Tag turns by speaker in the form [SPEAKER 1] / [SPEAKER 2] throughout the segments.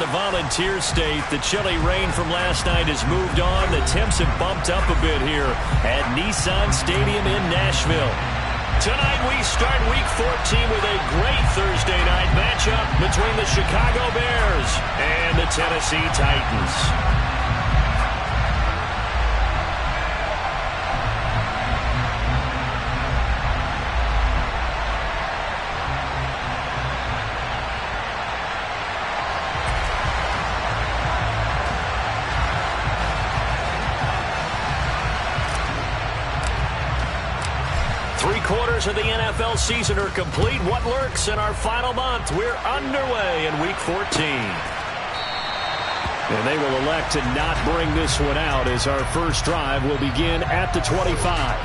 [SPEAKER 1] the Volunteer State. The chilly rain from last night has moved on. The temps have bumped up a bit here at Nissan Stadium in Nashville. Tonight we start Week 14 with a great Thursday night matchup between the Chicago Bears and the Tennessee Titans. 3/4 of the NFL season are complete. What lurks in our final month? We're underway in Week 14. And they will elect to not bring this one out as our first drive will begin at the 25.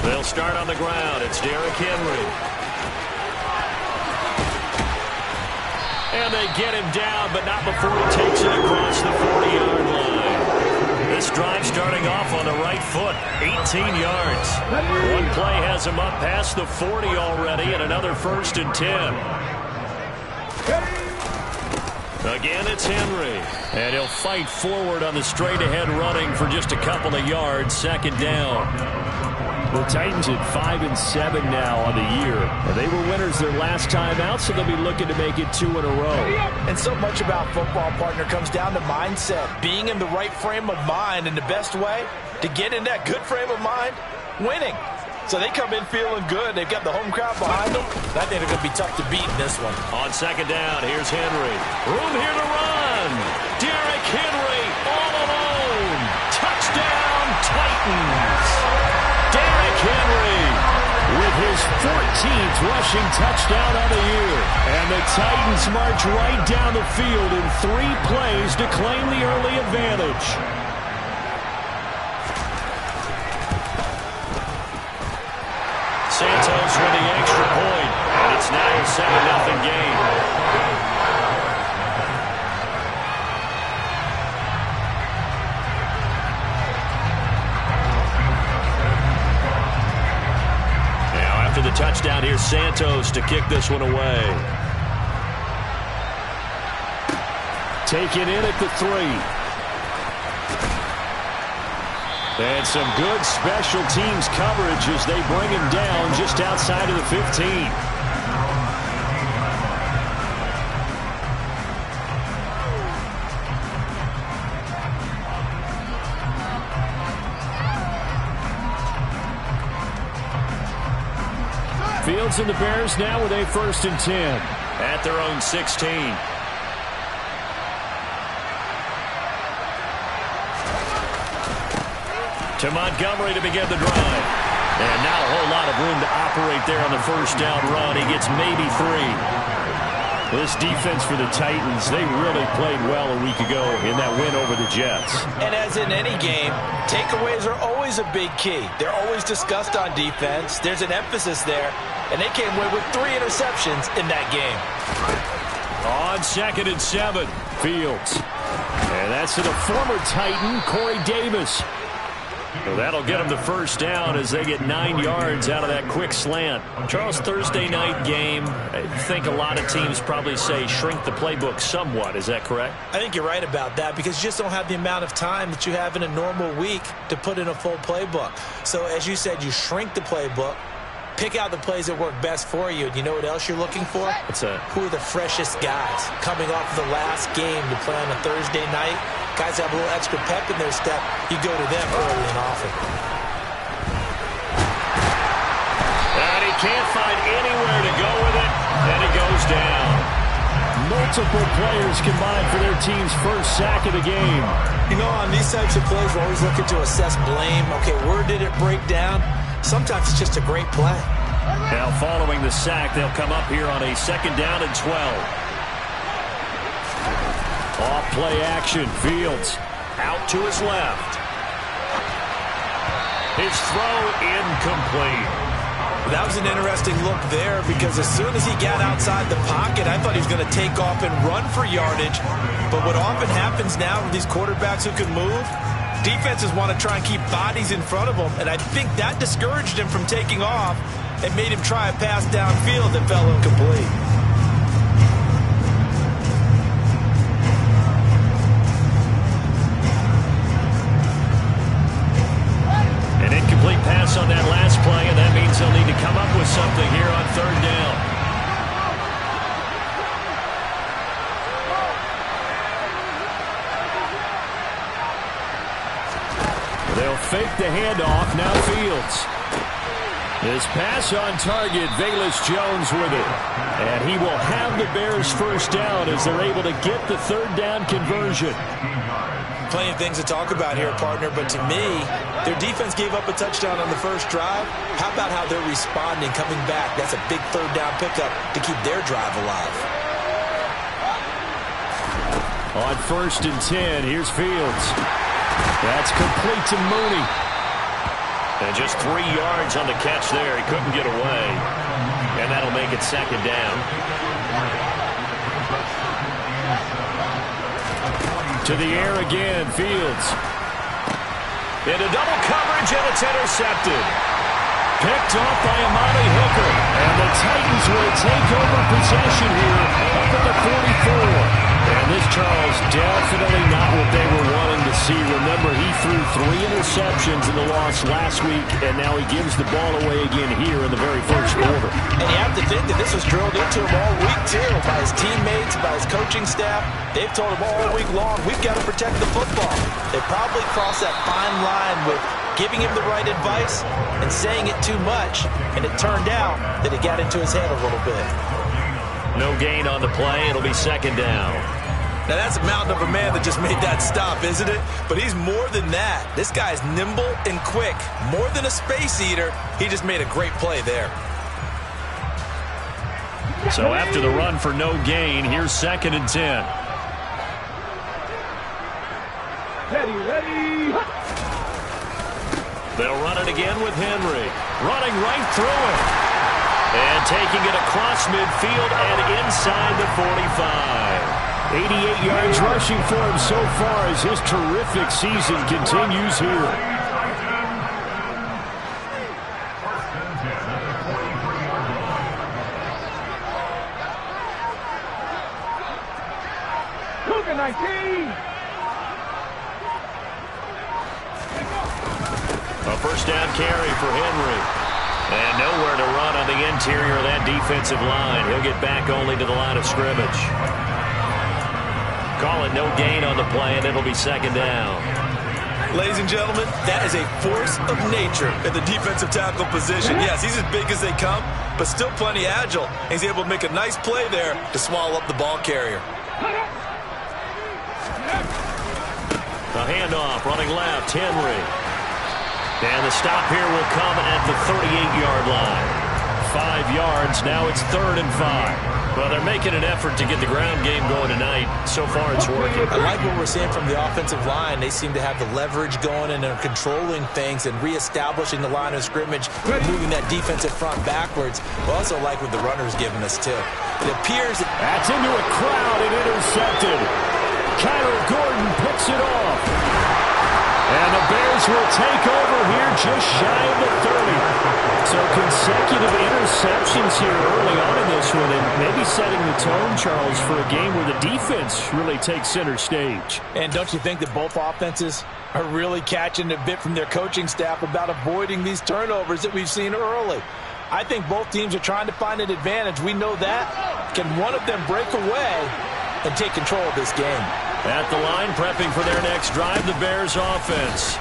[SPEAKER 1] They'll start on the ground. It's Derrick Henry. And they get him down, but not before he takes it across the 40-yard line. This drive starting off on the right foot, 18 yards. One play has him up past the 40 already, and another 1st and 10. Again, it's Henry. And he'll fight forward on the straight-ahead running for just a couple of yards, 2nd down. The Titans at 5-7 now on the year. And they were winners their last time out, so they'll be looking to make it 2 in a row.
[SPEAKER 2] And so much about football, partner, comes down to mindset. Being in the right frame of mind, and the best way to get in that good frame of mind, winning. So they come in feeling good. They've got the home crowd behind them. I think they're going to be tough to beat in this one.
[SPEAKER 1] On 2nd down, here's Henry. Room here to run. Derrick Henry all alone. Touchdown, Titans. Derrick Henry with his 14th rushing touchdown of the year. And the Titans march right down the field in 3 plays to claim the early advantage. Santos with the extra point, and it's now a 7-0 game. After the touchdown, here's Santos to kick this one away. Taken in at the 3. And some good special teams coverage as they bring him down just outside of the 15. Fields and the Bears now with a 1st and 10 at their own 16. To Montgomery to begin the drive. And now a whole lot of room to operate there on the 1st down run. He gets maybe 3. This defense for the Titans, they really played well a week ago in that win over the Jets.
[SPEAKER 2] And as in any game, takeaways are always a big key. They're always discussed on defense. There's an emphasis there. And they came away with 3 interceptions in that game.
[SPEAKER 1] On 2nd and 7, Fields. And that's to the former Titan, Corey Davis. So that'll get them the 1st down as they get 9 yards out of that quick slant. Charles, Thursday night game, I think a lot of teams probably say shrink the playbook somewhat. Is that correct?
[SPEAKER 2] I think you're right about that because you just don't have the amount of time that you have in a normal week to put in a full playbook. So as you said, you shrink the playbook. Pick out the plays that work best for you. And you know what else you're looking for?
[SPEAKER 1] What's that?
[SPEAKER 2] Who are the freshest guys coming off of the last game to play on a Thursday night? Guys have a little extra pep in their step. You go to them early and often.
[SPEAKER 1] And he can't find anywhere to go with it, and he goes down. Multiple players combined for their team's 1st sack of the game.
[SPEAKER 2] You know, on these types of plays, we're always looking to assess blame. Okay, where did it break down? Sometimes it's just a great play.
[SPEAKER 1] Now following the sack, they'll come up here on a 2nd down and 12. Off play action, Fields out to his left. His throw incomplete.
[SPEAKER 2] That was an interesting look there because as soon as he got outside the pocket, I thought he was going to take off and run for yardage. But what often happens now with these quarterbacks who can move, defenses want to try and keep bodies in front of them, and I think that discouraged him from taking off and made him try a pass downfield that fell incomplete.
[SPEAKER 1] An incomplete pass on that last play, and that means they'll need to come up with something here on third down. They'll fake the handoff. Now Fields. His pass on target. Velus-Jones with it. And he will have the Bears first down as they're able to get the third down conversion.
[SPEAKER 2] Plenty of things to talk about here, partner, but to me, their defense gave up a touchdown on the first drive. How about how they're responding, coming back? That's a big third down pickup to keep their drive alive.
[SPEAKER 1] On 1st and 10, here's Fields. That's complete to Mooney. And just 3 yards on the catch there. He couldn't get away. And that'll make it second down. To the air again, Fields. Into double coverage, and it's intercepted. Picked off by Amani Hooker. And the Titans will take over possession here up at the 44. And this, Charles, definitely not what they were wanting to see. Remember, he threw 3 interceptions in the loss last week, and now he gives the ball away again here in the very first quarter.
[SPEAKER 2] And you have to think that this was drilled into him all week, too, by his teammates, by his coaching staff. They've told him all week long, we've got to protect the football. They probably crossed that fine line with giving him the right advice and saying it too much, and it turned out that it got into his head a little bit.
[SPEAKER 1] No gain on the play. It'll be second down.
[SPEAKER 2] Now, that's a mountain of a man that just made that stop, isn't it? But he's more than that. This guy's nimble and quick. More than a space eater, he just made a great play there.
[SPEAKER 1] So after the run for no gain, here's 2nd and 10.
[SPEAKER 3] Ready.
[SPEAKER 1] They'll run it again with Henry. Running right through it. And taking it across midfield and inside the 45. 88 yards rushing for him so far as his terrific season continues here.
[SPEAKER 3] Cougar 19.
[SPEAKER 1] A first down carry for Henry. And nowhere to run on the interior of that defensive line. He'll get back only to the line of scrimmage. Call it no gain on the play, and it'll be second down.
[SPEAKER 2] Ladies and gentlemen, that is a force of nature at the defensive tackle position. Yes, he's as big as they come, but still plenty agile. He's able to make a nice play there to swallow up the ball carrier.
[SPEAKER 1] The handoff, running left, Henry. And the stop here will come at the 38-yard line. 5 yards, now it's 3rd and 5. Well, they're making an effort to get the ground game going tonight. So far, it's working.
[SPEAKER 2] I like what we're seeing from the offensive line. They seem to have the leverage going and are controlling things and reestablishing the line of scrimmage, moving that defensive front backwards. I also like what the runner's giving us, too. It appears
[SPEAKER 1] that's into a crowd and intercepted. Kyler Gordon picks it off. And the Bears will take over here just shy of the 30. So consecutive interceptions here early on in this one, and maybe setting the tone, Charles, for a game where the defense really takes center stage.
[SPEAKER 2] And don't you think that both offenses are really catching a bit from their coaching staff about avoiding these turnovers that we've seen early? I think both teams are trying to find an advantage. We know that. Can one of them break away and take control of this game?
[SPEAKER 1] At the line, prepping for their next drive, the Bears offense.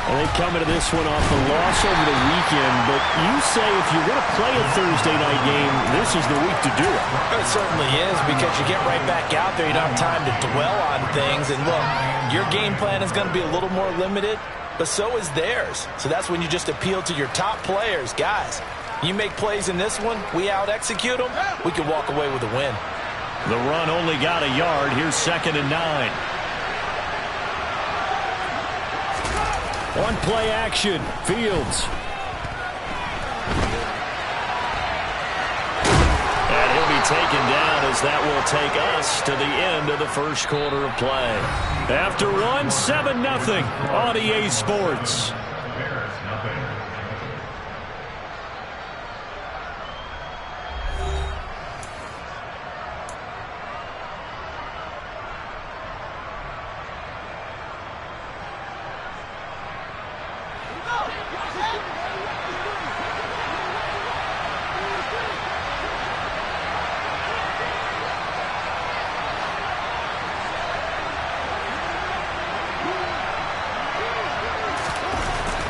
[SPEAKER 1] And they come into this one off the loss over the weekend, but you say if you're going to play a Thursday night game, this is the week to do it.
[SPEAKER 2] It certainly is, because you get right back out there. You don't have time to dwell on things. And look, your game plan is going to be a little more limited, but so is theirs. So that's when you just appeal to your top players. Guys, you make plays in this one, we out-execute them, we can walk away with a win.
[SPEAKER 1] The run only got a yard. Here's 2nd and 9. On play action, Fields. taken down as that will take us to the end of the first quarter of play. After one, 7-0 on EA Sports.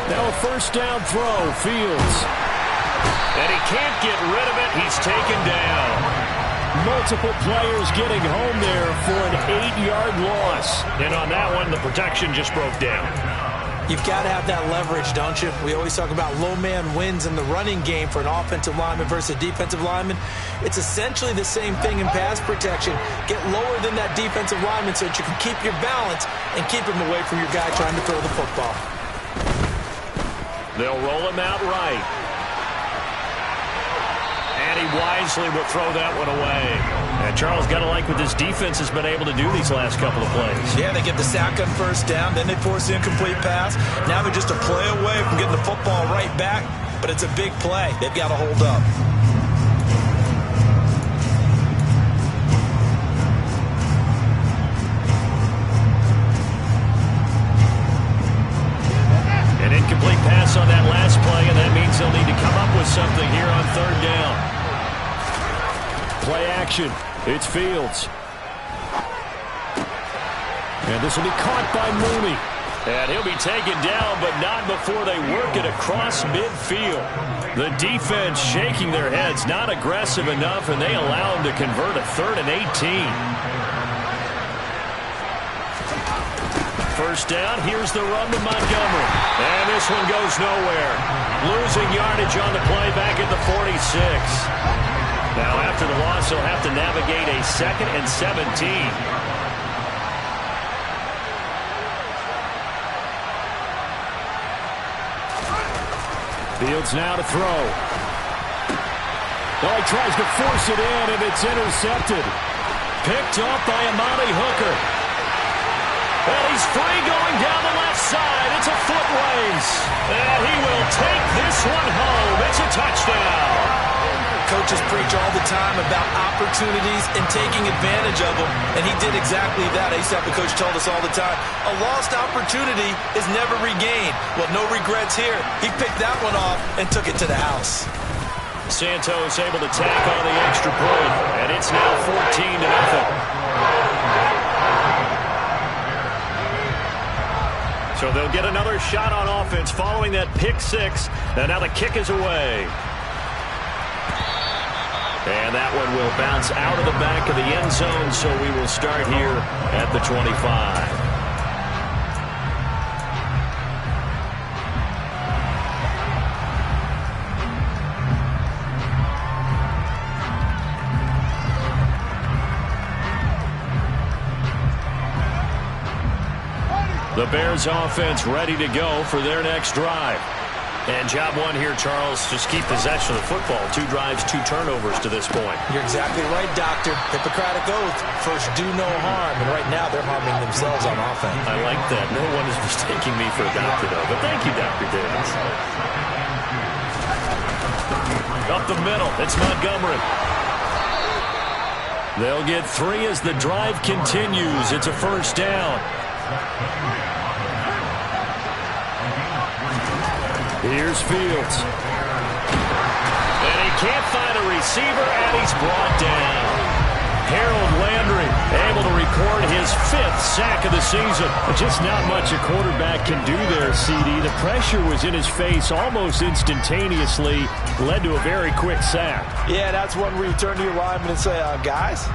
[SPEAKER 1] Now a first down throw, Fields. And he can't get rid of it. He's taken down. Multiple players getting home there for an 8-yard loss. And on that one, the protection just broke down.
[SPEAKER 2] You've got to have that leverage, don't you? We always talk about low man wins in the running game for an offensive lineman versus a defensive lineman. It's essentially the same thing in pass protection. Get lower than that defensive lineman so that you can keep your balance and keep him away from your guy trying to throw the football.
[SPEAKER 1] They'll roll him out right. And he wisely will throw that one away. And Charles, got to like what this defense has been able to do these last couple of plays.
[SPEAKER 2] Yeah, they get the sack on first down, then they force the incomplete pass. Now they're just a play away from getting the football right back, but it's a big play. They've got to hold up.
[SPEAKER 1] An incomplete pass on that last play, and that means they'll need to come up with something here on third down. Play action. It's Fields. And this will be caught by Mooney. And he'll be taken down, but not before they work it across midfield. The defense shaking their heads, not aggressive enough, and they allow him to convert a 3rd and 18. First down, here's the run to Montgomery. And this one goes nowhere. Losing yardage on the play back at the 46. Now after the loss, he'll have to navigate a 2nd and 17. Fields now to throw. Oh, he tries to force it in, and it's intercepted. Picked off by Amani Hooker. And he's free going down the left side. It's a foot race. And he will take this one home. It's a touchdown.
[SPEAKER 2] Coaches preach all the time about opportunities and taking advantage of them, and he did exactly that. I used to have a coach told us all the time, a lost opportunity is never regained. Well, no regrets here. He picked that one off and took it to the house.
[SPEAKER 1] Santos able to tack on the extra point, and it's now 14-0. So they'll get another shot on offense following that pick six. And now the kick is away. And that one will bounce out of the back of the end zone, so we will start here at the 25. The Bears offense ready to go for their next drive. And job one here, Charles, just keep possession of the football. 2 drives, 2 turnovers to this point.
[SPEAKER 2] You're exactly right, Doctor. Hippocratic oath. First, do no harm. And right now, they're harming themselves on offense.
[SPEAKER 1] I like that. No one is mistaking me for a doctor, though. But thank you, Dr. Davis. Up the middle, it's Montgomery. They'll get 3 as the drive continues. It's a first down. Here's Fields. And he can't find a receiver, and he's brought down. Harold Landry able to record his 5th sack of the season. But just not much a quarterback can do there, CD. The pressure was in his face almost instantaneously, led to a very quick sack.
[SPEAKER 2] Yeah, that's one where you turn to your lineman and say, guys,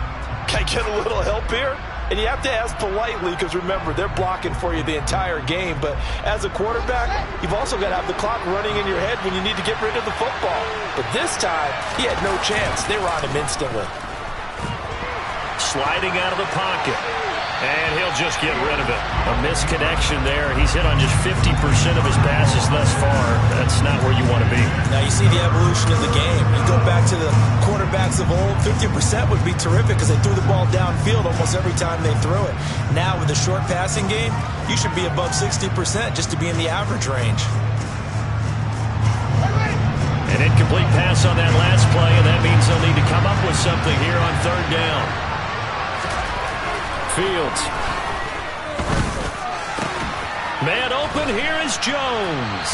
[SPEAKER 2] can I get a little help here? And you have to ask politely because, remember, they're blocking for you the entire game. But as a quarterback, you've also got to have the clock running in your head when you need to get rid of the football. But this time, he had no chance. They were on him instantly.
[SPEAKER 1] sliding out of the pocket. And he'll just get rid of it. A misconnection there. He's hit on just 50% of his passes thus far. That's not where you want to be.
[SPEAKER 2] Now you see the evolution of the game. You go back to the quarterbacks of old, 50% would be terrific because they threw the ball downfield almost every time they threw it. Now with the short passing game, you should be above 60% just to be in the average range.
[SPEAKER 1] An incomplete pass on that last play, and that means they'll need to come up with something here on third down. Fields. Man open, here is Jones.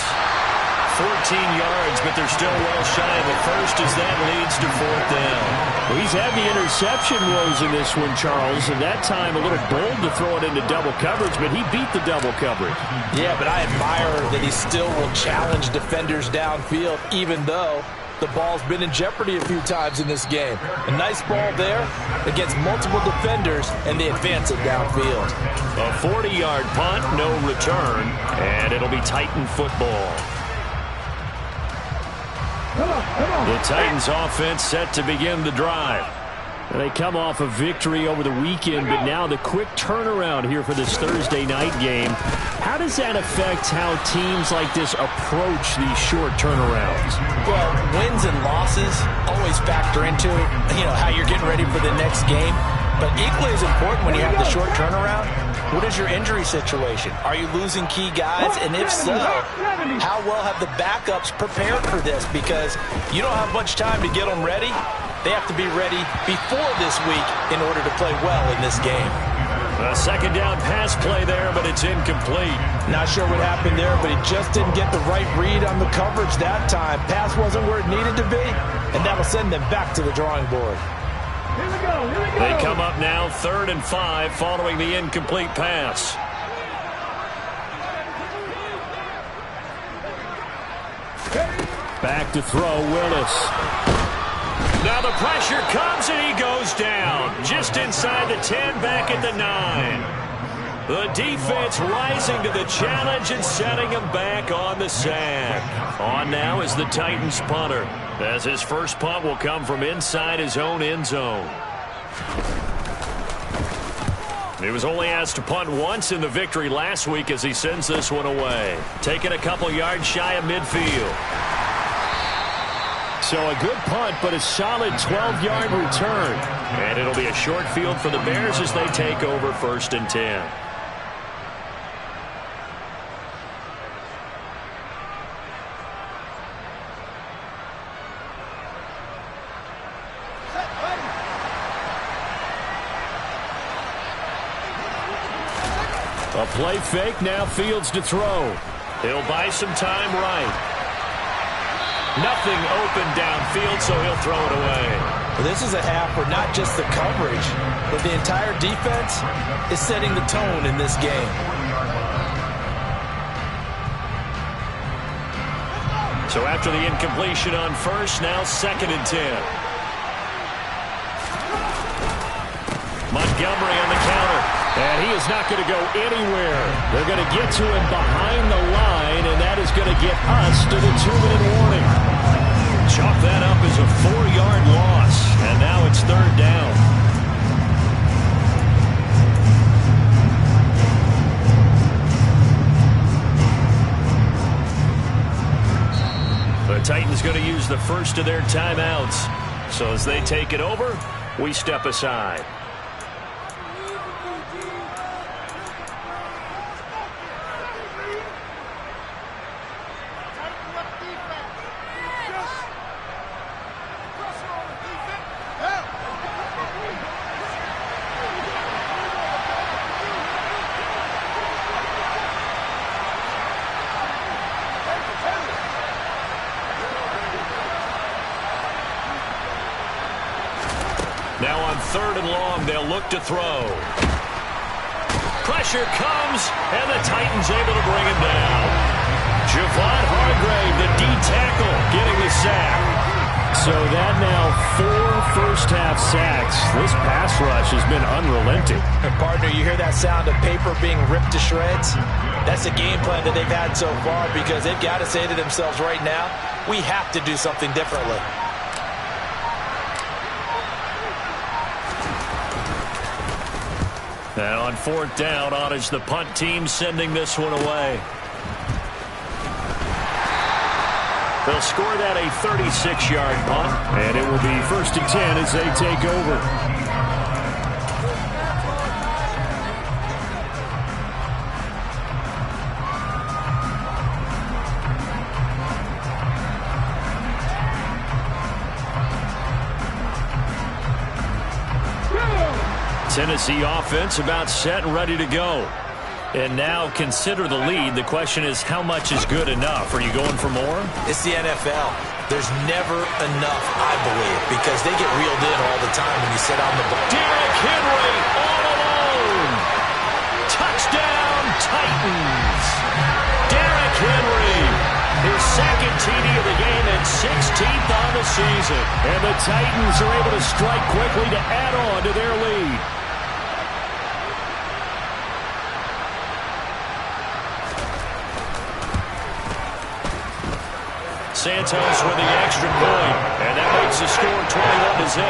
[SPEAKER 1] 14 yards, but they're still well shy of the first as that leads to fourth down.
[SPEAKER 4] Well, he's had the interception woes in this one, Charles, and that time a little bold to throw it into double coverage, but he beat the double coverage.
[SPEAKER 2] Yeah, but I admire that he still will challenge defenders downfield, even though the ball's been in jeopardy a few times in this game. A nice ball there against multiple defenders, and they advance it downfield.
[SPEAKER 1] A 40-yard punt, no return, and it'll be Titan football. The Titans offense set to begin the drive.
[SPEAKER 4] They come off a victory over the weekend, but now the quick turnaround here for this Thursday night game. How does that affect how teams like this approach these short turnarounds?
[SPEAKER 2] Well, wins and losses always factor into, how you're getting ready for the next game. But equally as important when you have the short turnaround, what is your injury situation? Are you losing key guys? And if so, how well have the backups prepared for this? Because you don't have much time to get them ready. They have to be ready before this week in order to play well in this game.
[SPEAKER 1] A second down pass play there, but it's incomplete.
[SPEAKER 2] Not sure what happened there, but he just didn't get the right read on the coverage that time. Pass wasn't where it needed to be, and that'll send them back to the drawing board.
[SPEAKER 3] Here we go.
[SPEAKER 1] They come up now 3rd and 5 following the incomplete pass.
[SPEAKER 4] Back to throw, Willis.
[SPEAKER 1] Now the pressure comes and he goes down. Just inside the 10, back at the 9. The defense rising to the challenge and setting him back on the sand. On now is the Titans punter, as his first punt will come from inside his own end zone. He was only asked to punt once in the victory last week as he sends this one away. Taking a couple yards shy of midfield.
[SPEAKER 4] So a good punt, but a solid 12-yard return.
[SPEAKER 1] And it'll be a short field for the Bears as they take over 1st and 10.
[SPEAKER 4] A play fake, now Fields to throw.
[SPEAKER 1] He'll buy some time right. Nothing open downfield, so he'll throw it away.
[SPEAKER 2] Well, this is a half where not just the coverage, but the entire defense is setting the tone in this game.
[SPEAKER 1] So after the incompletion on first, now 2nd and 10. Montgomery on the counter.
[SPEAKER 4] And he is not going to go anywhere. They're going to get to him behind the line, and that is going to get us to the 2-minute warning.
[SPEAKER 1] Chalk that up as a 4-yard loss, and now it's 3rd down. The Titans going to use the first of their timeouts. So as they take it over, we step aside. Now on 3rd and long, they'll look to throw. Pressure comes, and the Titans able to bring him down. Javon Hargrave, the D tackle, getting the sack.
[SPEAKER 4] So that now 4 first-half sacks. This pass rush has been unrelenting.
[SPEAKER 2] And partner, you hear that sound of paper being ripped to shreds? That's a game plan that they've had so far because they've got to say to themselves right now, we have to do something differently.
[SPEAKER 1] And on fourth down, on is the punt team sending this one away. They'll score that a 36-yard punt.
[SPEAKER 4] And it will be 1st and 10 as they take over.
[SPEAKER 1] Tennessee offense about set and ready to go. And now consider the lead. The question is, how much is good enough? Are you going for more?
[SPEAKER 2] It's the NFL. There's never enough, I believe, because they get reeled in all the time when you sit on the ball.
[SPEAKER 1] Derrick Henry all alone. Touchdown, Titans. Derrick Henry, his second TD of the game and 16th on the season.
[SPEAKER 4] And the Titans are able to strike quickly to add on to their lead.
[SPEAKER 1] Santos with the extra point, and that makes the score 21-0.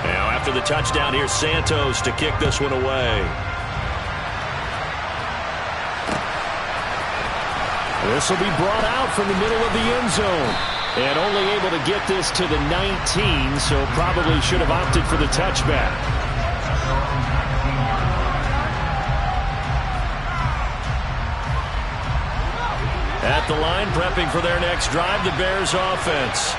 [SPEAKER 1] Now after the touchdown, here's Santos to kick this one away.
[SPEAKER 4] This will be brought out from the middle of the end zone. And only able to get this to the 19, so probably should have opted for the touchback.
[SPEAKER 1] At the line, prepping for their next drive, the Bears offense.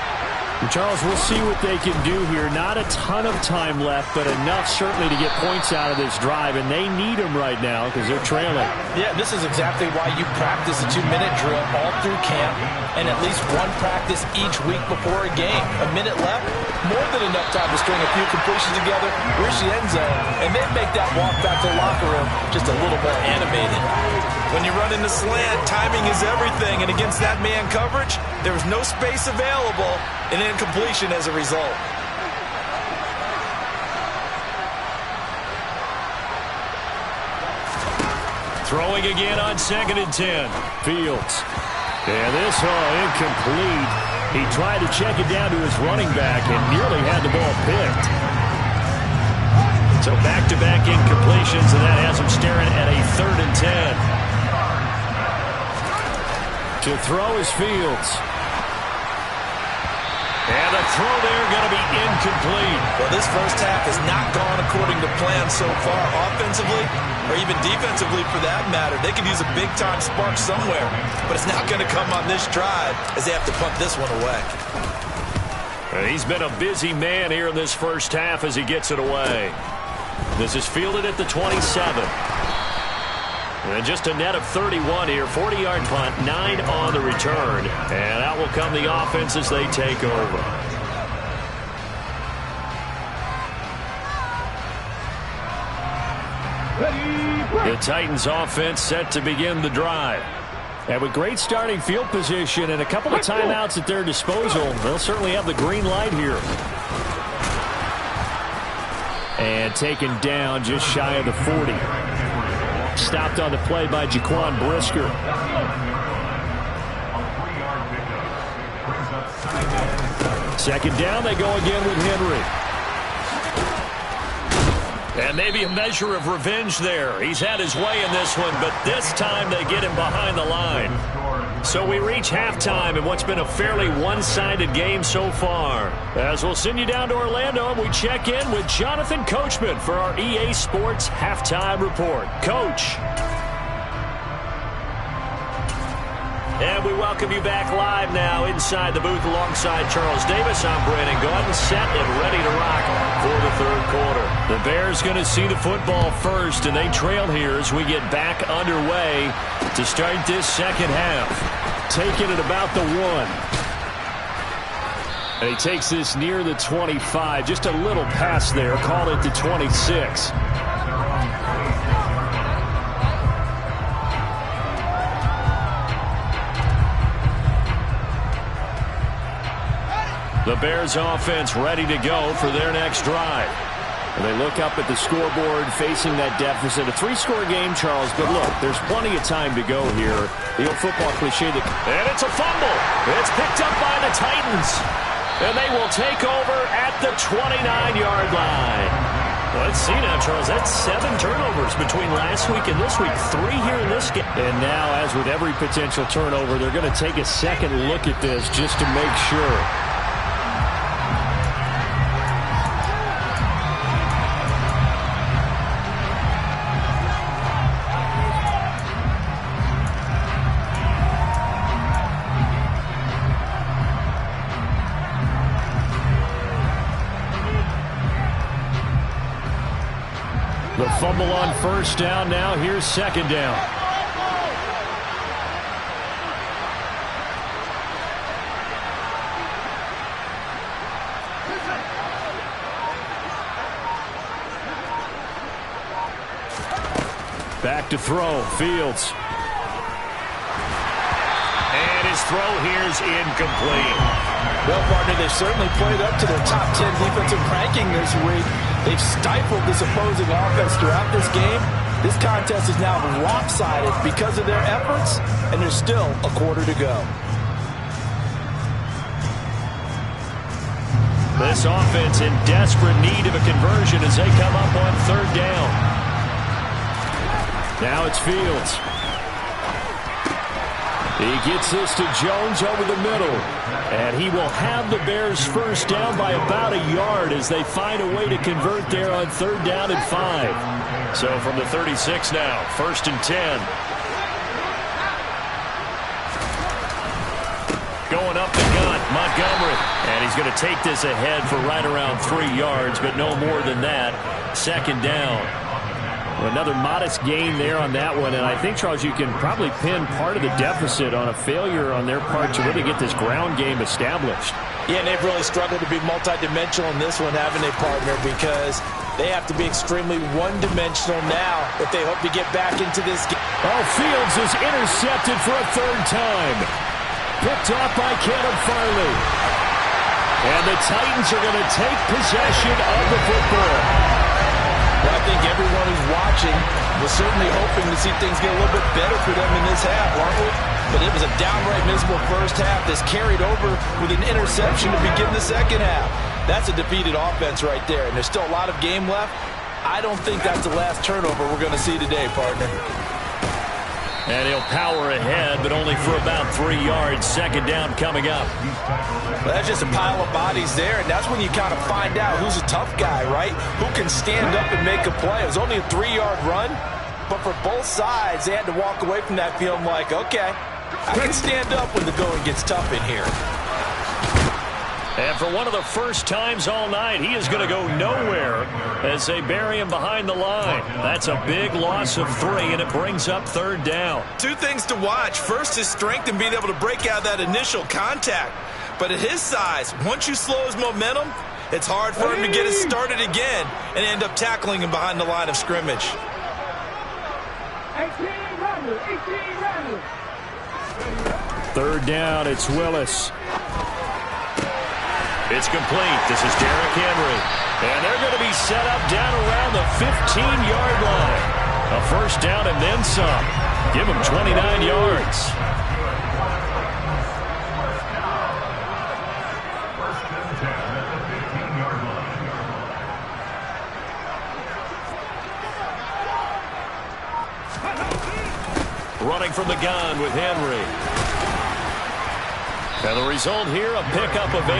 [SPEAKER 4] Charles, we'll see what they can do here. Not a ton of time left, but enough certainly to get points out of this drive, and they need them right now because they're trailing.
[SPEAKER 2] Yeah, this is exactly why you practice a 2-minute drill all through camp and at least one practice each week before a game. A minute left, more than enough time to string a few completions together, reach the end zone, and then make that walk back to the locker room just a little more animated. When you run in the slant, timing is everything, and against that man coverage, there was no space available, and incompletion as a result.
[SPEAKER 1] Throwing again on 2nd and 10.
[SPEAKER 4] Fields. And this incomplete. He tried to check it down to his running back and nearly had the ball picked.
[SPEAKER 1] So back-to-back incompletions, and that has him staring at a 3rd and 10.
[SPEAKER 4] To throw is Fields.
[SPEAKER 1] And the throw there going to be incomplete.
[SPEAKER 2] Well, this first half has not gone according to plan so far, offensively or even defensively for that matter. They could use a big-time spark somewhere, but it's not going to come on this drive as they have to punt this one away.
[SPEAKER 1] He's been a busy man here in this first half as he gets it away. This is fielded at the 27. And just a net of 31 here. 40-yard punt, 9 on the return. And out will come the offense as they take over. The Titans offense set to begin the drive.
[SPEAKER 4] And with great starting field position and a couple of timeouts at their disposal, they'll certainly have the green light here. And taken down just shy of the 40. Stopped on the play by Jaquan Brisker. Second down, they go again with Henry.
[SPEAKER 1] And maybe a measure of revenge there. He's had his way in this one, but this time they get him behind the line. So we reach halftime in what's been a fairly one-sided game so far. As we'll send you down to Orlando, and we check in with Jonathan Coachman for our EA Sports Halftime Report. Coach. And we welcome you back live now inside the booth alongside Charles Davis. I'm Brandon Gaudin, set and ready to rock for the third quarter. The Bears going to see the football first, and they trail here as we get back underway to start this second half.
[SPEAKER 4] Taking it about the 1. And he takes this near the 25. Just a little pass there. Call it the 26.
[SPEAKER 1] The Bears offense ready to go for their next drive.
[SPEAKER 4] And they look up at the scoreboard facing that deficit. A 3-score game, Charles, but look, there's plenty of time to go here. The old football cliche that...
[SPEAKER 1] And it's a fumble. It's picked up by the Titans.
[SPEAKER 4] And they will take over at the 29-yard line. Well, let's see now, Charles. That's 7 turnovers between last week and this week. 3 here in this game. And now, as with every potential turnover, they're going to take a second look at this just to make sure. The fumble on first down now. Here's second down. Back to throw. Fields. And his throw here is incomplete.
[SPEAKER 2] Well, partner, they've certainly played up to their top 10 defensive ranking this week. They've stifled this opposing offense throughout this game. This contest is now lopsided because of their efforts, and there's still a quarter to go.
[SPEAKER 4] This offense in desperate need of a conversion as they come up on third down. Now it's Fields. He gets this to Jones over the middle. And he will have the Bears first down by about a yard as they find a way to convert there on third down and 5. So from the 36 now, first and 10. Going up the gun, Montgomery. And he's going to take this ahead for right around 3 yards, but no more than that. Second down. Another modest gain there on that one, and I think, Charles, you can probably pin part of the deficit on a failure on their part to really get this ground game established.
[SPEAKER 2] Yeah, and they've really struggled to be multidimensional in this one, haven't they, partner, because they have to be extremely one-dimensional now if they hope to get back into this game.
[SPEAKER 4] Oh, Fields is intercepted for a third time. Picked off by Caleb Farley. And the Titans are going to take possession of the football.
[SPEAKER 2] Well, I think everyone who's watching was certainly hoping to see things get a little bit better for them in this half, aren't we? But it was a downright miserable first half that's carried over with an interception to begin the second half. That's a defeated offense right there, and there's still a lot of game left. I don't think that's the last turnover we're going to see today, partner.
[SPEAKER 4] And he'll power ahead, but only for about 3 yards. Second down coming up.
[SPEAKER 2] Well, that's just a pile of bodies there, and that's when you kind of find out who's a tough guy, right? Who can stand up and make a play. It was only a 3-yard run, but for both sides, they had to walk away from that feeling like, okay, I can stand up when the going gets tough in here.
[SPEAKER 4] And for one of the first times all night, he is going to go nowhere as they bury him behind the line. That's a big loss of 3, and it brings up third down.
[SPEAKER 2] 2 things to watch. First, his strength in being able to break out that initial contact. But at his size, once you slow his momentum, it's hard for him to get it started again and end up tackling him behind the line of scrimmage.
[SPEAKER 3] 18 runners.
[SPEAKER 4] Third down, it's Willis. It's complete. This is Derrick Henry. And they're going to be set up down around the 15-yard line. A first down and then some. Give them 29 yards. Running from the gun with Henry. And the result here, a pickup of 8.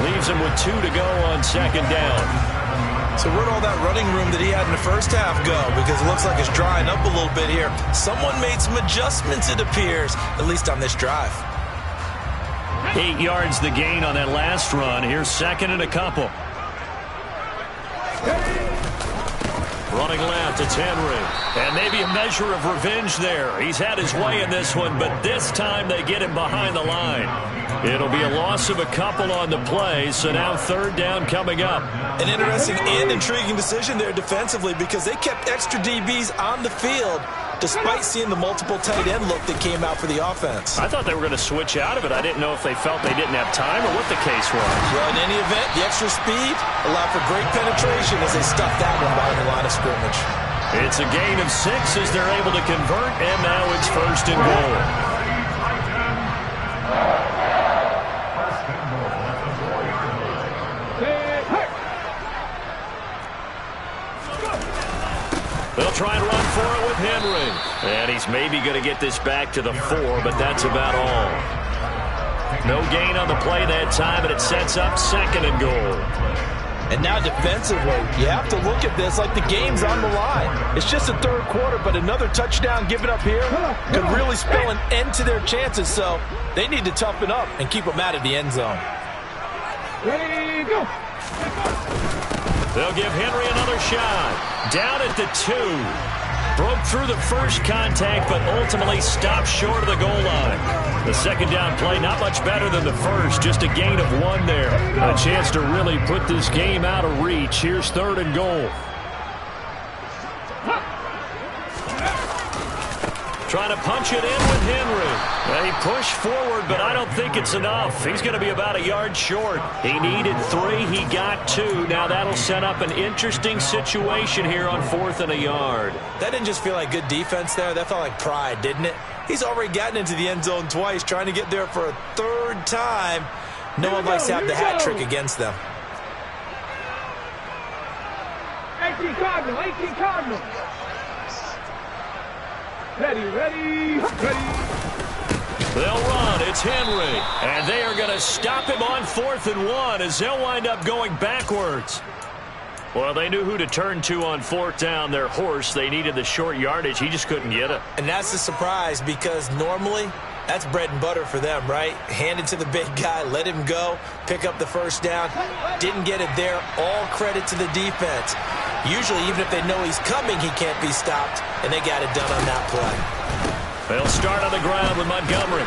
[SPEAKER 4] Leaves him with 2 to go on second down.
[SPEAKER 2] So where'd all that running room that he had in the first half go? Because it looks like it's drying up a little bit here. Someone made some adjustments, it appears, at least on this drive.
[SPEAKER 4] 8 yards the gain on that last run. Here's second and a couple. Running left, it's Henry. And maybe a measure of revenge there. He's had his way in this one, but this time they get him behind the line. It'll be a loss of a couple on the play, so now third down coming up.
[SPEAKER 2] An interesting and intriguing decision there defensively because they kept extra DBs on the field despite seeing the multiple tight end look that came out for the offense.
[SPEAKER 4] I thought they were going to switch out of it. I didn't know if they felt they didn't have time or what the case was.
[SPEAKER 2] Well, in any event, the extra speed allowed for great penetration as they stuffed that one behind the line of scrimmage.
[SPEAKER 4] It's a gain of 6 as they're able to convert, and now it's first and goal.
[SPEAKER 1] They'll try and run for it with Henry. And he's maybe going to get this back to the 4, but that's about all. No gain on the play that time, and it sets up 2nd and goal.
[SPEAKER 2] And now defensively, you have to look at this like the game's on the line. It's just the 3rd quarter, but another touchdown given up here could really spell an end to their chances, so they need to toughen up and keep them out of the end zone.
[SPEAKER 3] Ready, go.
[SPEAKER 1] They'll give Henry another shot. Down at the 2. Broke through the first contact, but ultimately stopped short of the goal line. The 2nd down play, not much better than the first, just a gain of 1 there. A chance to really put this game out of reach. Here's 3rd and goal. Trying to punch it in with Henry. They push forward, but I don't think it's enough. He's going to be about a yard short. He needed 3. He got 2. Now that'll set up an interesting situation here on 4th and a yard.
[SPEAKER 2] That didn't just feel like good defense there. That felt like pride, didn't it? He's already gotten into the end zone twice, trying to get there for a 3rd time. No one likes to have the hat trick against them.
[SPEAKER 3] 18 Cardinal, 18 Cardinal. Ready.
[SPEAKER 1] They'll run. It's Henry. And they are going to stop him on 4th and 1 as they'll wind up going backwards. Well, they knew who to turn to on 4th down. Their horse, they needed the short yardage. He just couldn't get it.
[SPEAKER 2] And that's the surprise, because normally that's bread and butter for them, right? Hand it to the big guy, let him go, pick up the 1st down. Didn't get it there. All credit to the defense. Usually, even if they know he's coming, he can't be stopped, and they got it done on that play.
[SPEAKER 1] They'll start on the ground with Montgomery.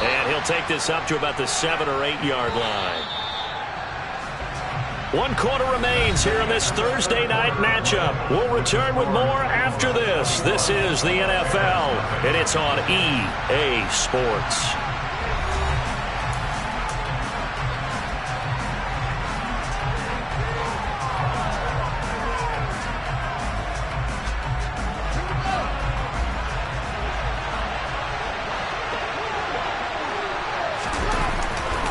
[SPEAKER 1] And he'll take this up to about the 7 or 8 yard line. 1 quarter remains here in this Thursday night matchup. We'll return with more after this. This is the NFL, and it's on EA Sports.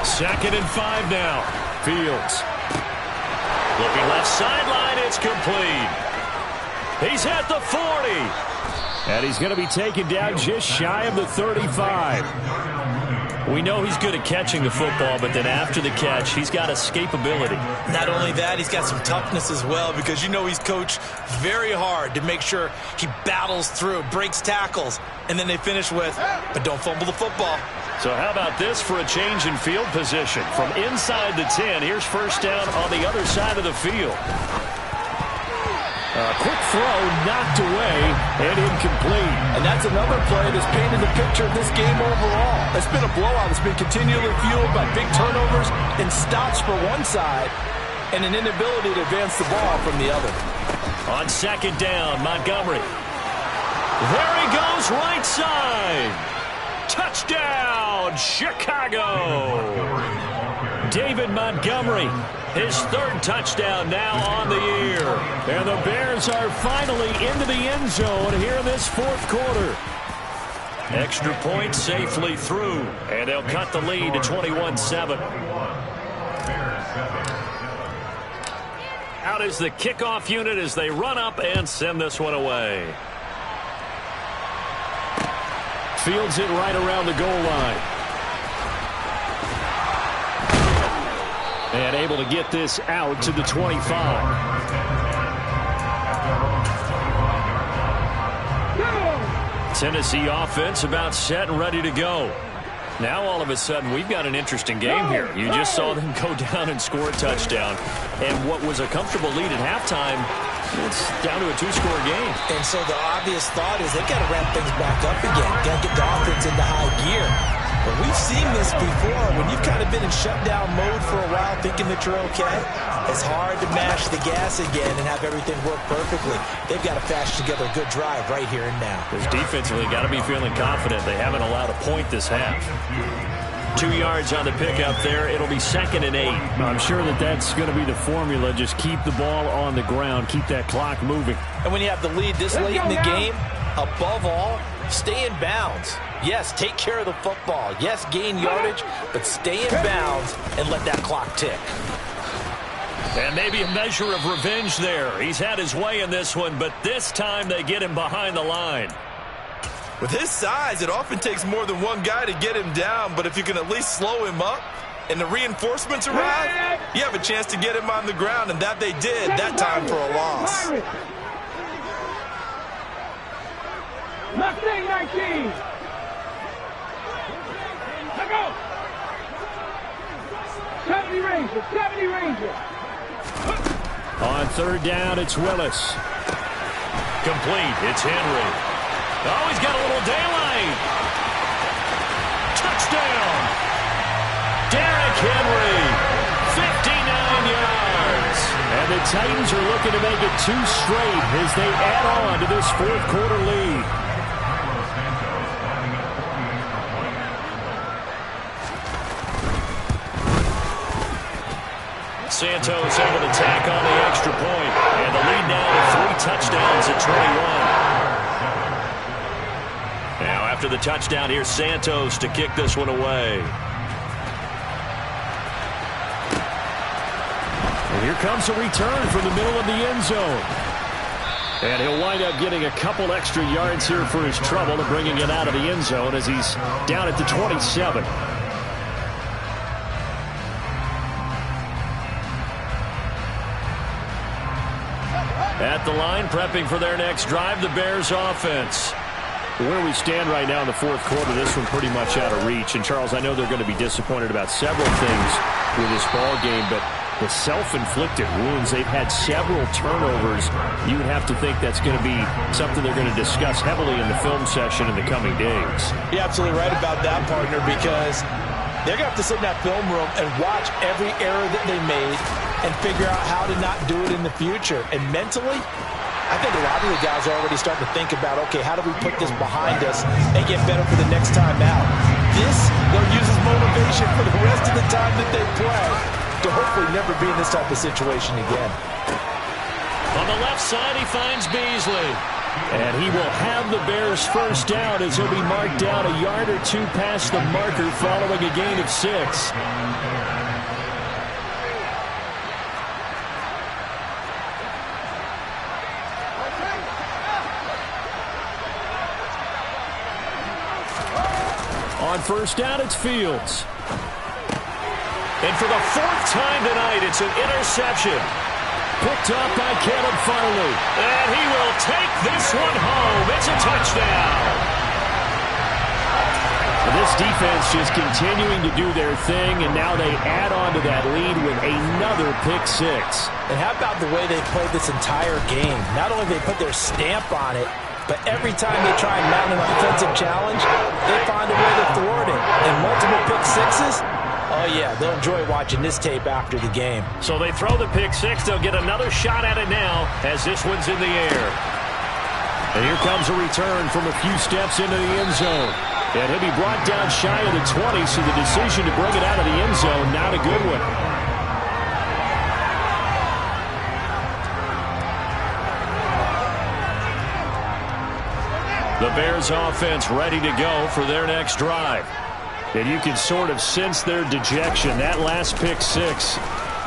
[SPEAKER 1] Second and 5 now. Fields. Looking left sideline, it's complete. He's at the 40.
[SPEAKER 4] And he's going to be taken down just shy of the 35.
[SPEAKER 1] We know he's good at catching the football, but then after the catch, he's got escapability.
[SPEAKER 2] Not only that, he's got some toughness as well, because you know he's coached very hard to make sure he battles through, breaks tackles, and then they finish with, but don't fumble the football.
[SPEAKER 1] So how about this for a change in field position? From inside the 10, here's 1st down on the other side of the field.
[SPEAKER 4] A quick throw knocked away and incomplete.
[SPEAKER 2] And that's another play that's painted the picture of this game overall. It's been a blowout that's been continually fueled by big turnovers and stops for one side and an inability to advance the ball from the other.
[SPEAKER 1] On 2nd down, Montgomery. There he goes, right side. Touchdown, Chicago. David Montgomery, his 3rd touchdown now on the year.
[SPEAKER 4] And the Bears are finally into the end zone here in this 4th quarter.
[SPEAKER 1] Extra point safely through, and they'll cut the lead to 21-7. Out is the kickoff unit as they run up and send this one away.
[SPEAKER 4] Fields it right around the goal line. And able to get this out to the 25.
[SPEAKER 1] Tennessee offense about set and ready to go. Now all of a sudden we've got an interesting game here. You just saw them go down and score a touchdown. And what was a comfortable lead at halftime, it's down to a 2-score game.
[SPEAKER 2] And so the obvious thought is they've got to ramp things back up again. Got to get the offense into high gear. But we've seen this before. When you've kind of been in shutdown mode for a while thinking that you're okay, it's hard to mash the gas again and have everything work perfectly. They've got to fashion together a good drive right here and now.
[SPEAKER 1] Because defensively got to be feeling confident. They haven't allowed a point this half. 2 yards on the pickup there. It'll be 2nd and 8.
[SPEAKER 4] I'm sure that's going to be the formula. Just keep the ball on the ground. Keep that clock moving.
[SPEAKER 2] And when you have the lead this late in the game, above all, stay in bounds. Yes, take care of the football. Yes, gain yardage, but stay in bounds and let that clock tick.
[SPEAKER 1] And maybe a measure of revenge there. He's had his way in this one, but this time they get him behind the line.
[SPEAKER 2] With his size, it often takes more than one guy to get him down, but if you can at least slow him up and the reinforcements arrive, you have a chance to get him on the ground, and that they did, that time for a loss.
[SPEAKER 3] Mustang 19. Let go. 70 Ranger, 70 Ranger.
[SPEAKER 4] On third down, it's Willis.
[SPEAKER 1] Complete. It's Henry. Oh, he's got a little daylight. Touchdown. Derrick Henry. 59 yards.
[SPEAKER 4] And the Titans are looking to make it 2 straight as they add on to this fourth quarter lead.
[SPEAKER 1] Santos able to tack on the extra point. And the lead now to 3 touchdowns at 21. Now after the touchdown, here's Santos to kick this one away.
[SPEAKER 4] And here comes a return from the middle of the end zone. And he'll wind up getting a couple extra yards here for his trouble and bringing it out of the end zone as he's down at the 27.
[SPEAKER 1] At the line, prepping for their next drive, the Bears offense.
[SPEAKER 4] Where we stand right now in the fourth quarter, this one pretty much out of reach. And, Charles, I know they're going to be disappointed about several things with this ball game, but the self-inflicted wounds, they've had several turnovers. You would have to think that's going to be something they're going to discuss heavily in the film session in the coming days.
[SPEAKER 2] You're absolutely right about that, partner, because they're going to have to sit in that film room and watch every error that they made and figure out how to not do it in the future. And mentally, I think a lot of the guys are already starting to think about, okay, how do we put this behind us and get better for the next time out? This, they'll use as motivation for the rest of the time that they play to hopefully never be in this type of situation again.
[SPEAKER 1] On the left side, he finds Beasley.
[SPEAKER 4] And he will have the Bears first down as he'll be marked down a yard or 2 past the marker following a gain of 6. On first down, it's Fields.
[SPEAKER 1] And for the 4th time tonight, it's an interception.
[SPEAKER 4] Picked up by Caleb Farley.
[SPEAKER 1] And he will take this one home. It's a touchdown.
[SPEAKER 4] And this defense just continuing to do their thing, and now they add on to that lead with another pick 6.
[SPEAKER 2] And how about the way they played this entire game? Not only they put their stamp on it, but every time they try and mount an offensive challenge, they find a way to thwart it. And multiple pick 6s, oh yeah, they'll enjoy watching this tape after the game.
[SPEAKER 1] So they throw the pick 6. They'll get another shot at it now as this one's in the air.
[SPEAKER 4] And here comes a return from a few steps into the end zone. And he'll be brought down shy of the 20, so the decision to bring it out of the end zone, not a good one.
[SPEAKER 1] The Bears offense ready to go for their next drive.
[SPEAKER 4] And you can sort of sense their dejection. That last pick 6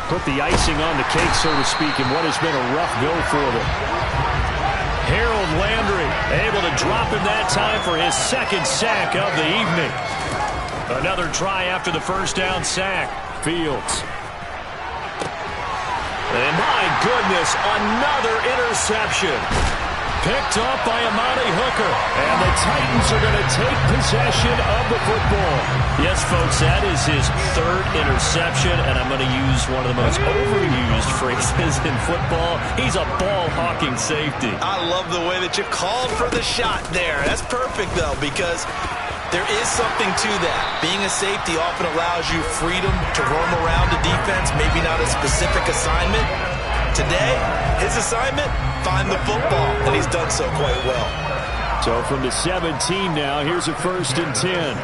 [SPEAKER 4] put the icing on the cake, so to speak, in what has been a rough go for them.
[SPEAKER 1] Harold Landry able to drop him that time for his 2nd sack of the evening. Another try after the first down sack.
[SPEAKER 4] Fields.
[SPEAKER 1] And my goodness, another interception. Picked up by Amani Hooker.
[SPEAKER 4] And the Titans are going to take possession of the football.
[SPEAKER 1] Yes, folks, that is his 3rd interception, and I'm going to use one of the most overused phrases in football. He's a ball-hawking safety.
[SPEAKER 2] I love the way that you called for the shot there. That's perfect, though, because there is something to that. Being a safety often allows you freedom to roam around the defense, maybe not a specific assignment. Today, his assignment, find the football, and he's done so quite well.
[SPEAKER 4] So from the 17 now, here's a 1st and 10.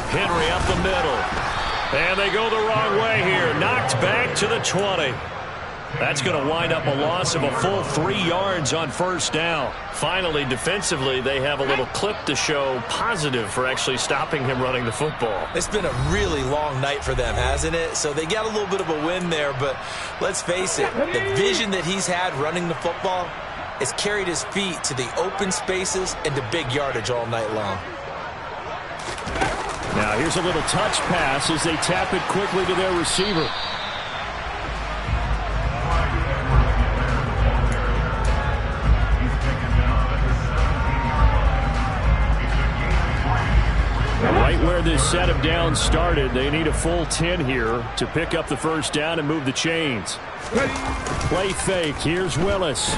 [SPEAKER 1] Henry up the middle. And they go the wrong way here. Knocked back to the 20. That's going to wind up a loss of a full 3 yards on first down. Finally, defensively, they have a little clip to show positive for actually stopping him running the football.
[SPEAKER 2] It's been a really long night for them, hasn't it? So they got a little bit of a win there, but let's face it, the vision that he's had running the football has carried his feet to the open spaces and to big yardage all night long.
[SPEAKER 4] Now here's a little touch pass as they tap it quickly to their receiver. Right where this set of downs started, they need a full 10 here to pick up the first down and move the chains. Play fake. Here's Willis.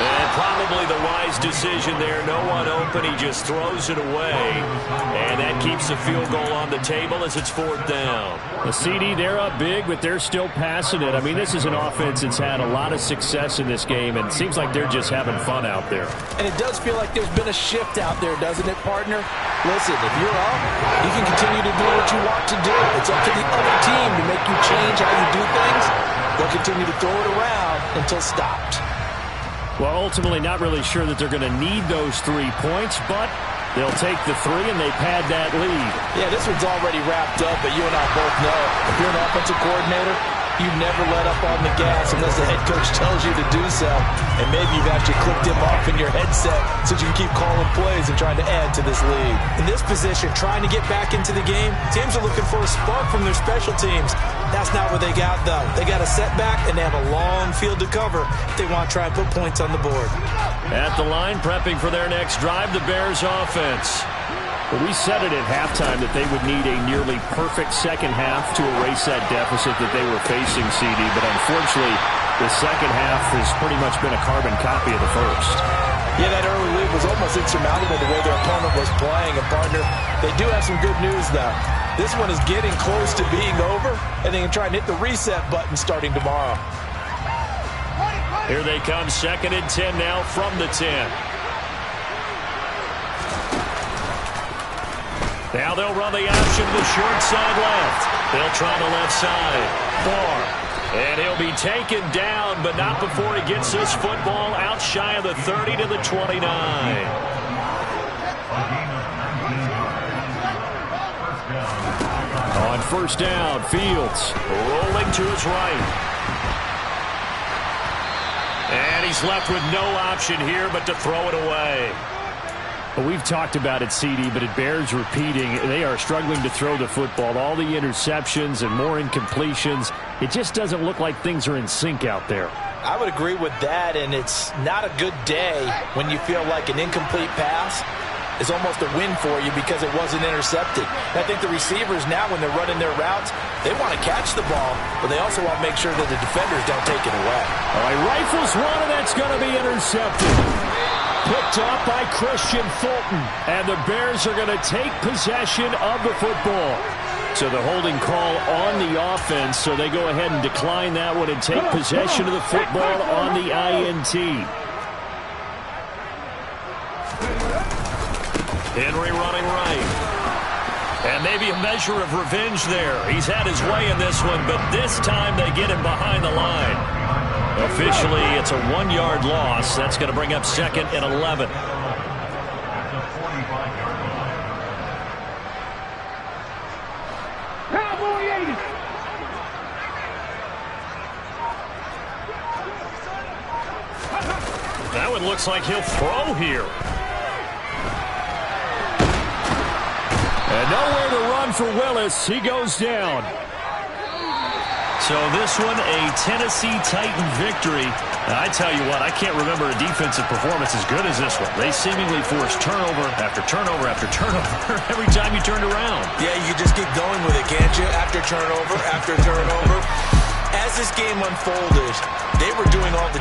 [SPEAKER 1] And probably the wise decision there. No one open. He just throws it away. And that keeps the field goal on the table as it's fourth down.
[SPEAKER 4] The CD, they're up big, but they're still passing it. I mean, this is an offense that's had a lot of success in this game, and it seems like they're just having fun out there.
[SPEAKER 2] And it does feel like there's been a shift out there, doesn't it, partner? Listen, if you're up, you can continue to do what you want to do. It's up to the other team to make you change how you do things. They'll continue to throw it around until stopped.
[SPEAKER 4] Well, ultimately not really sure that they're going to need those 3 points, but they'll take the 3 and they pad that lead.
[SPEAKER 2] Yeah, this one's already wrapped up, but you and I both know if you're an offensive coordinator, you never let up on the gas unless the head coach tells you to do so. And maybe you've actually clicked him off in your headset so you can keep calling plays and trying to add to this lead. In this position, trying to get back into the game, teams are looking for a spark from their special teams. That's not what they got, though. They got a setback, and they have a long field to cover if they want to try and put points on the board.
[SPEAKER 1] At the line, prepping for their next drive, the Bears offense.
[SPEAKER 4] Well, we said it at halftime that they would need a nearly perfect second half to erase that deficit that they were facing, CD. But unfortunately, the second half has pretty much been a carbon copy of the first.
[SPEAKER 2] Yeah, that early lead was almost insurmountable the way their opponent was playing. And, partner, they do have some good news, though. This one is getting close to being over, and they can try and hit the reset button starting tomorrow.
[SPEAKER 1] Here they come, 2nd and 10 now from the 10. Now they'll run the option to the short side left. They'll try the left side. Far. And he'll be taken down, but not before he gets this football out shy of the 30 to the 29.
[SPEAKER 4] On first down, Fields
[SPEAKER 1] rolling to his right. And he's left with no option here but to throw it away.
[SPEAKER 4] Well, we've talked about it, CD, but it bears repeating. They are struggling to throw the football. All the interceptions and more incompletions. It just doesn't look like things are in sync out there.
[SPEAKER 2] I would agree with that, and it's not a good day when you feel like an incomplete pass is almost a win for you because it wasn't intercepted. I think the receivers now, when they're running their routes, they want to catch the ball, but they also want to make sure that the defenders don't take it away.
[SPEAKER 4] All right, rifles one, and that's going to be intercepted. Picked up by Christian Fulton, and the Bears are going to take possession of the football. So the holding call on the offense, so they go ahead and decline that one and take possession of the football on the INT.
[SPEAKER 1] Henry running right. And maybe a measure of revenge there. He's had his way in this one, but this time they get him behind the line. Officially, it's a 1-yard loss. That's going to bring up 2nd and 11.
[SPEAKER 3] Cowboy 80.
[SPEAKER 1] That one looks like he'll throw here.
[SPEAKER 4] And nowhere to run for Willis. He goes down.
[SPEAKER 1] So this one, a Tennessee Titan victory. And I tell you what, I can't remember a defensive performance as good as this one. They seemingly forced turnover after turnover after turnover every time you turned around.
[SPEAKER 2] Yeah, you just keep going with it, can't you? After turnover after turnover. As this game unfolded, they were doing all the